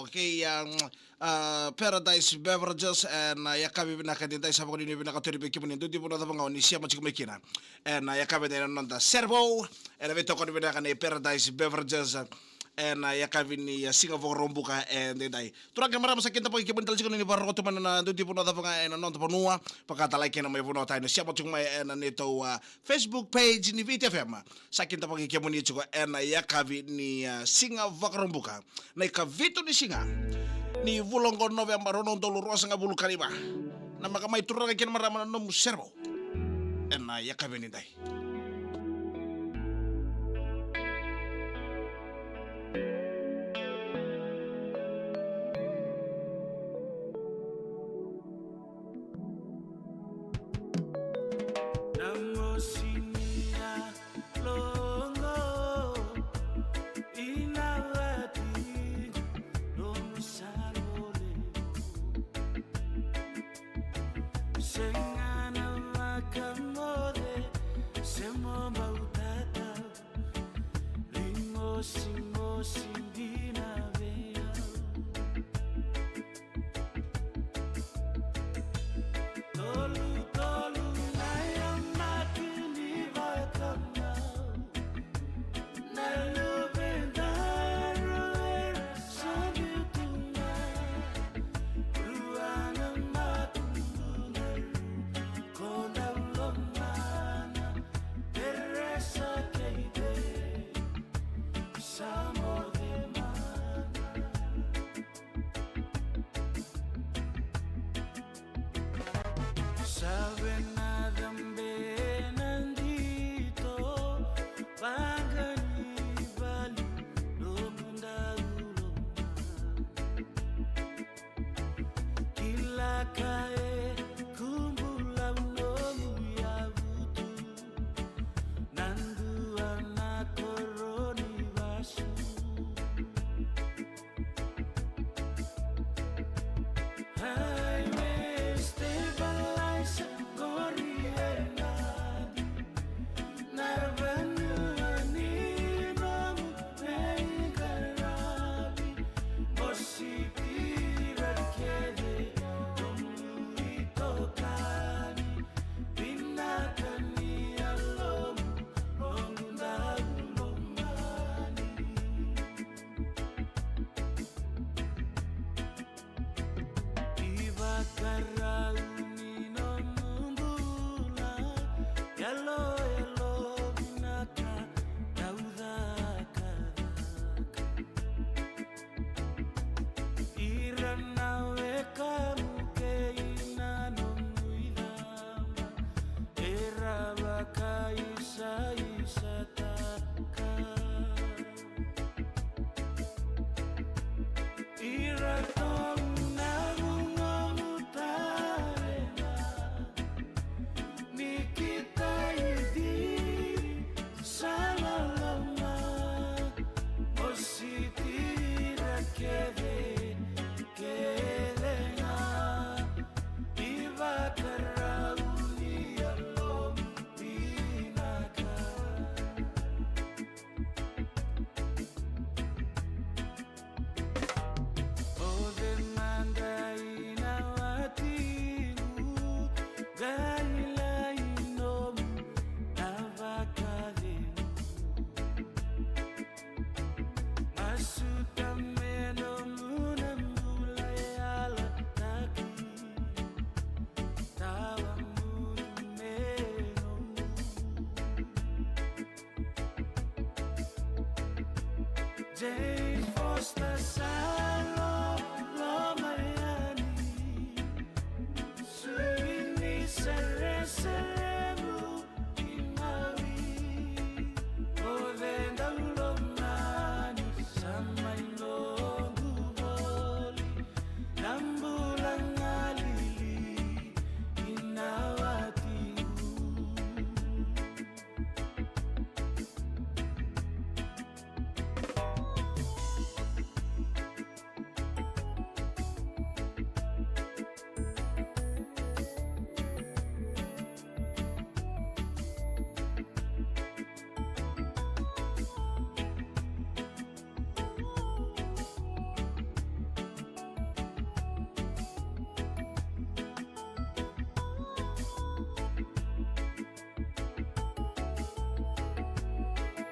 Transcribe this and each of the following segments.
kay Paradise Beverages and yakabi pinakadintay sa pagkunin yung pinakaturibig kipunin doon di po na ito mga onisya mo chikumikina and yakabi na yun nanda servo and ito ko nila ni Paradise Beverages and yakabi ni Singapore Rombuka and day turang kamera masakit na pagkikipon talaga siguro ni Barro tuman na doon di po na ito mga and non tapanua pagkatalike na may puno tayo na siya mo chikuma and nito Facebook page ni VTFM sakit na pagkikipon ni chiko and yakabi ni Singapore Rombuka na ikavito ni Singa ni vulong November nung tuluros nga bulu kaliba na makamay turang kaya maraman ng servo en na yakabi ni day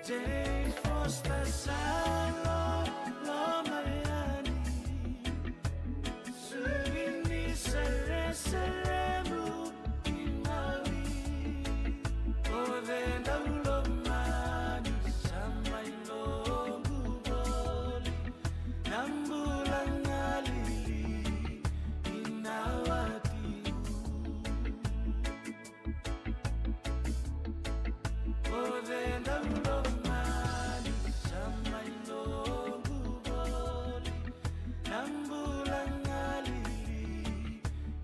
Jane Foster Salo Lo Mariani Suini Sere Seremu Inawi Ovenda Ulomani Samai Longu Boli Nambulangali Inawati Ovenda Ulomani Samai Longu Boli Nambulangali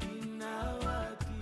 Inawati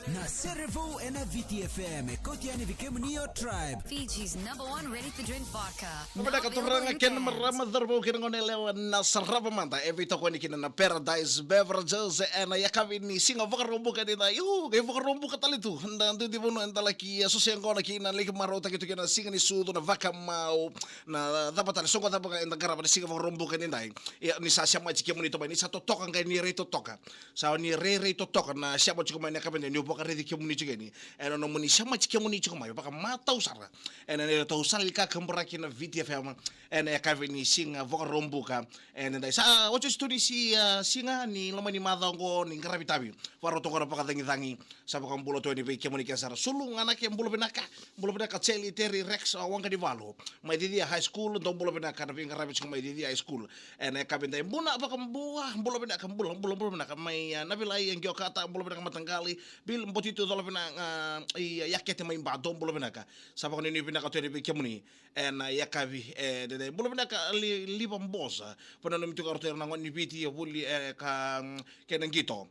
Na Servo and VTFM Kotiani Vikemnio Tribe. Fiji's #1 ready-to-drink vodka. Kepada keturunan ken merama derbo kina ngone lewan na sarapa manta every toko ni kina na Paradise Beverages and ya kami ni singa vokar rombo ka dita yu kay vokar rombo ka talitu ndandu di bono entala ki asosian ko na kina lika marota kitu kina singa ni sudo na vaka mau na dapat ali songo dapat enda garaba ni singa vokar rombo ka dita ya ni sa siya ma chike monito ba ni sa totokan kay ni reto toka sa ni re totoka na siya mo chike ma ni kaben ni vokar ready ke monito gani eno no muni siya ma chike monito ma baka matau sara eno ne to salika kambra kina VTFM en ya kami ni singa vokar rombo ka en dai sa ocho studi si singa ni lama ni madongo ni ngarabi tabi waro to kora pakatangi tangi sa bakang bulo to ni be kemoni ka sara sulung anak yang bulo benaka celi teri rex wanga di valo mai di high school do bulo benaka na ngarabi chung mai di high school en ya kami dai buna bakang buah bulo benaka bulo benaka mai nabilai yang kyo kata bulo benaka matanggali bil mbotito do benaka yakete mai badom bulo benaka sa bakang ni benaka to ni be kemoni en ya kavi de bulo benaka liba mbosa pona no mituka roter na ngoni biti ya buli ka kenang gito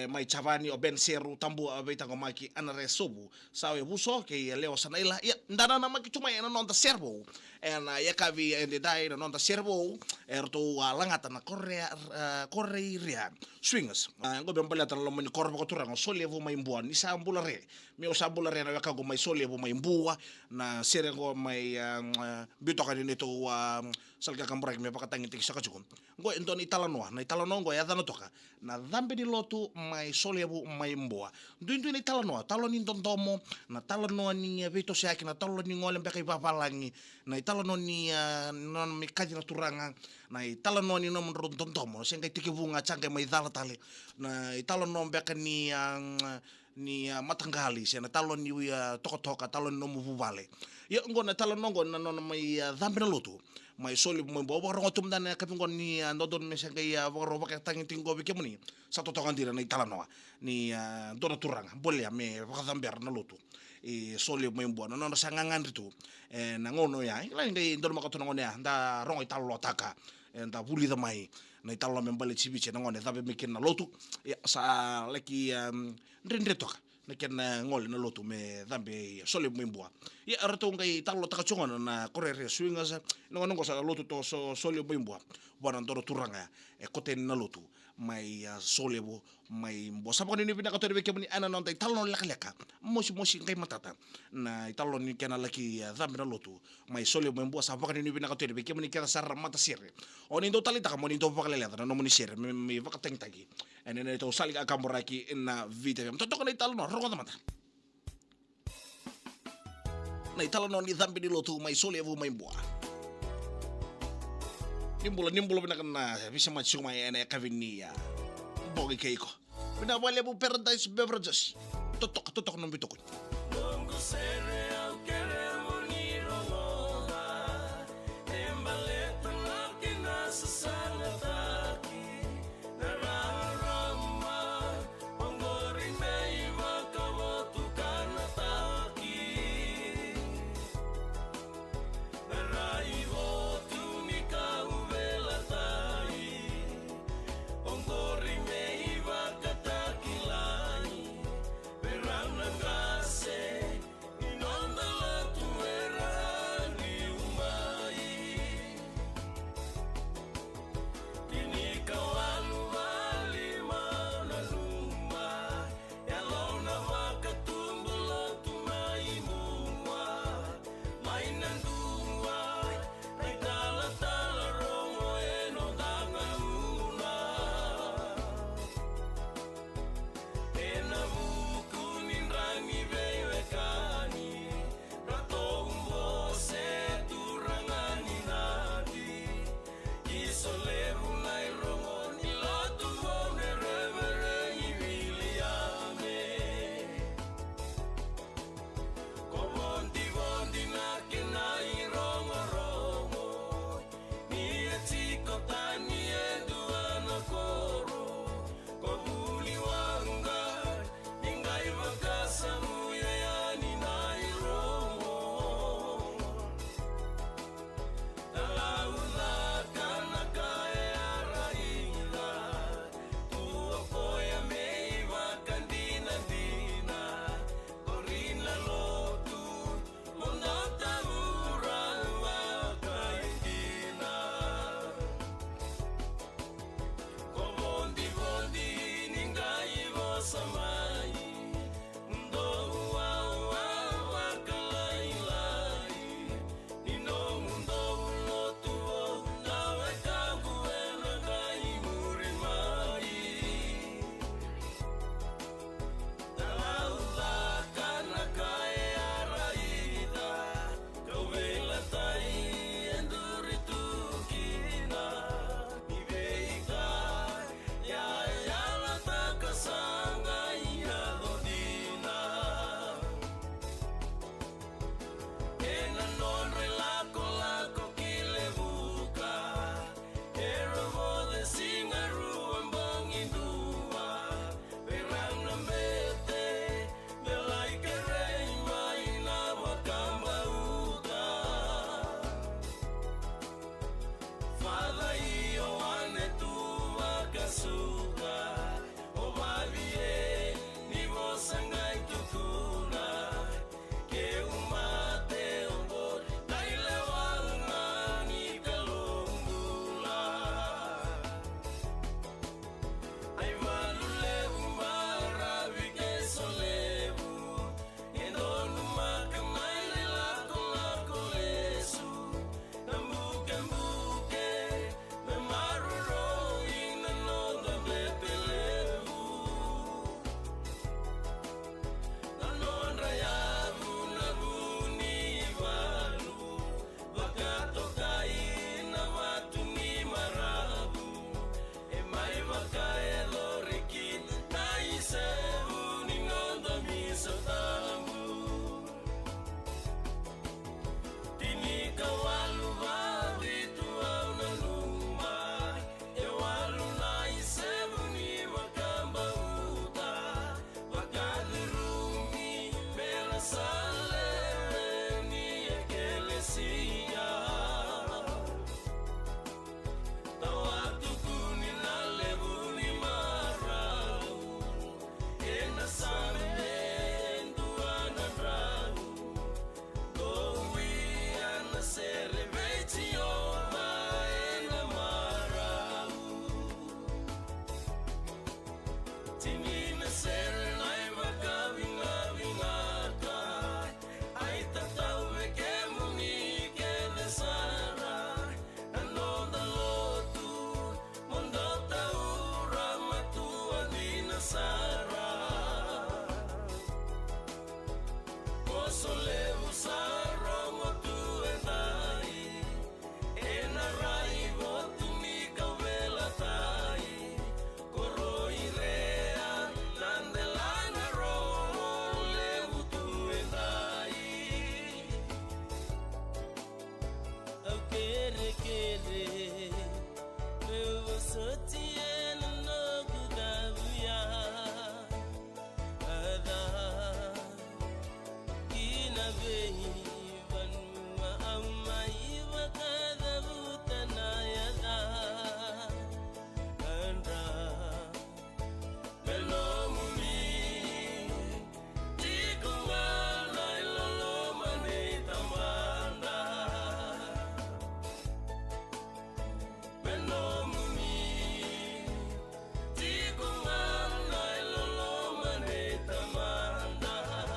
mai chavani o ben seru tambu abeta ko maki anare sobu sawe buso ke leo sanaila ya ndana na maki cuma ena nonta servo ya kavi ende dai na nonta servo erto langata na Korea swingers ngo ben balata lo mani korbo ko turang solevo mai mbua ni sambulare mi o sambulare na ka go mai solevo mai mbua na serengo mai bitoka ni to salga kambrak me pakatangi tik saka chukon ngo ento ni talanoa ngo ya dano toka na dhambe di lotu mai solevo mai mbua ndu ni talanoa taloni tontomo na talanoa ni vito siaki na taloni ngole mbeka ipapalangi na talano ni non mi kaji na turanga na talano ni nom tontomo senga tiki vunga change mai dala tale na talano mbeka ni matanggali sena talon ni toka talon no muvale ya ngo na talon ngo na no mai dhambe na lotu mai soli mai bobo rongo tum dan ka pingon ni ndodon me senga ya voro ka tangi tingo be kemuni satu tokan dira ni talanoa ni dona turanga bolia me ka dhambe na lotu soli mai mbo no no sangangan ritu na ngono ya lain dei ndon makato ngone ya nda rongo italo taka nda buli da mai na italo membale chibiche na ngone dhambe mekin na lotu ya sa leki ndre toka na ken ngol na lotu me dhambe soli mai mbo ya rato ngai talo taka chonga na Korea swingers no ngo sa lotu to soli mai mbo bona ndoro turanga kote na lotu mai solevo mai mbo sa poni ni pinaka to be kemuni ana non tai talo laka mosi ngai matata na italo ni kena laki dhambe na lotu mai solevo mai mbo sa poni ni pinaka to be kemuni kera sar mata sire oni do talita ka moni do pakalele na no moni sire me vakateng tagi ene to sali ka kamboraki na VTFM to na italo no rongo mata na italo no ni dhambe ni lotu mai solevo mai mbo nimbula pinakana bisa machu mai ene kavinia bogi keiko pina wale bu Paradise Beverages totok no bitoko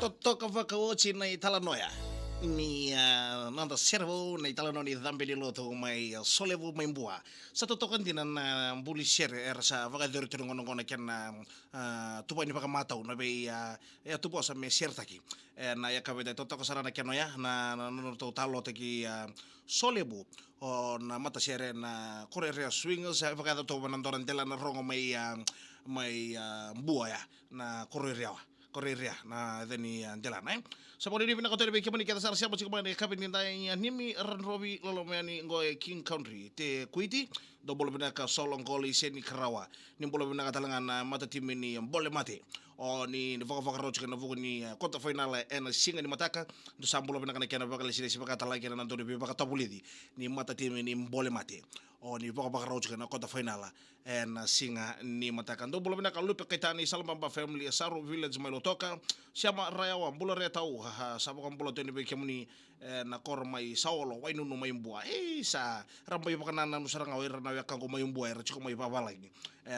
Totoka vakaochi na italanoia. Ni nanda servo na italano ni dhambi loto mai solevo mai mbua. Sa totokan din na buli share sa vakadero tinong ngona ken tupa ni pakamatau na be tupo sa me share taki. Na ya kabeda totoka sarana kenoya na no talo taki solevo o na mata share na korea swing sa vakada to banandoran tela na rongo mai mbua ya na korea na deni antelana sa poni ni pinakatori be kemani kita sarsia bocik mani kapin ni nimi ranrobi lolomeani ngoe King Country te kuiti do bolo binaka solong koli seni karawa ni bolo binaka talangan mata tim ni bole mate o ni vaka roch kana vugo ni kota final en singa ni mataka do sambulo binaka kana bakal sile sibaka talaki na ndori be baka tabulidi ni mata tim ni bole mate o ni vaka roch kana kota final en singa ni mataka do bolo binaka lupe kaitani salmamba family saru village melotoka siama rayawa bulo retau sabo kan bulo teni be kemuni na kor mai saolo wai nunu mai mbua sa rambai pakanana nusara ngawir na yakang ko mai mbua era chiko mai babala ini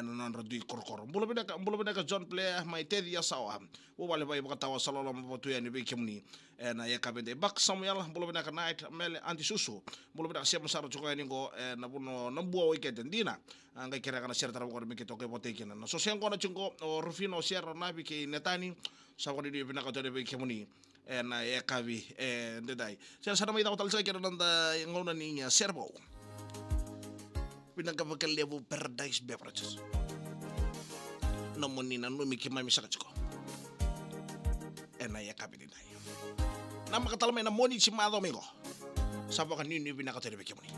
non radu korkor bulo bedaka John Player mai tedi ya sawa wo wale bai bakatawa salolo mbotu ya ni be kemuni na yakabende bak Samuel bulo bedaka night mele anti susu bulo bedaka siapa saro chiko ni go na buno nambua weekend dina ngai kira kana share tarabu ko mi kito ke potekina na so siang ko na chungo Rufino share na bi ke netani sa ko di binaka to be kemuni na kavi dedai sana mai tahu saya kira nanda yang ngona ninya servo pinaka bakal level Paradise Beverages namun ni nanu mikir mai misaka chiko ya kavi dedai nama katal mai na moni chimado mingo sabo kan ni binaka to be kemuni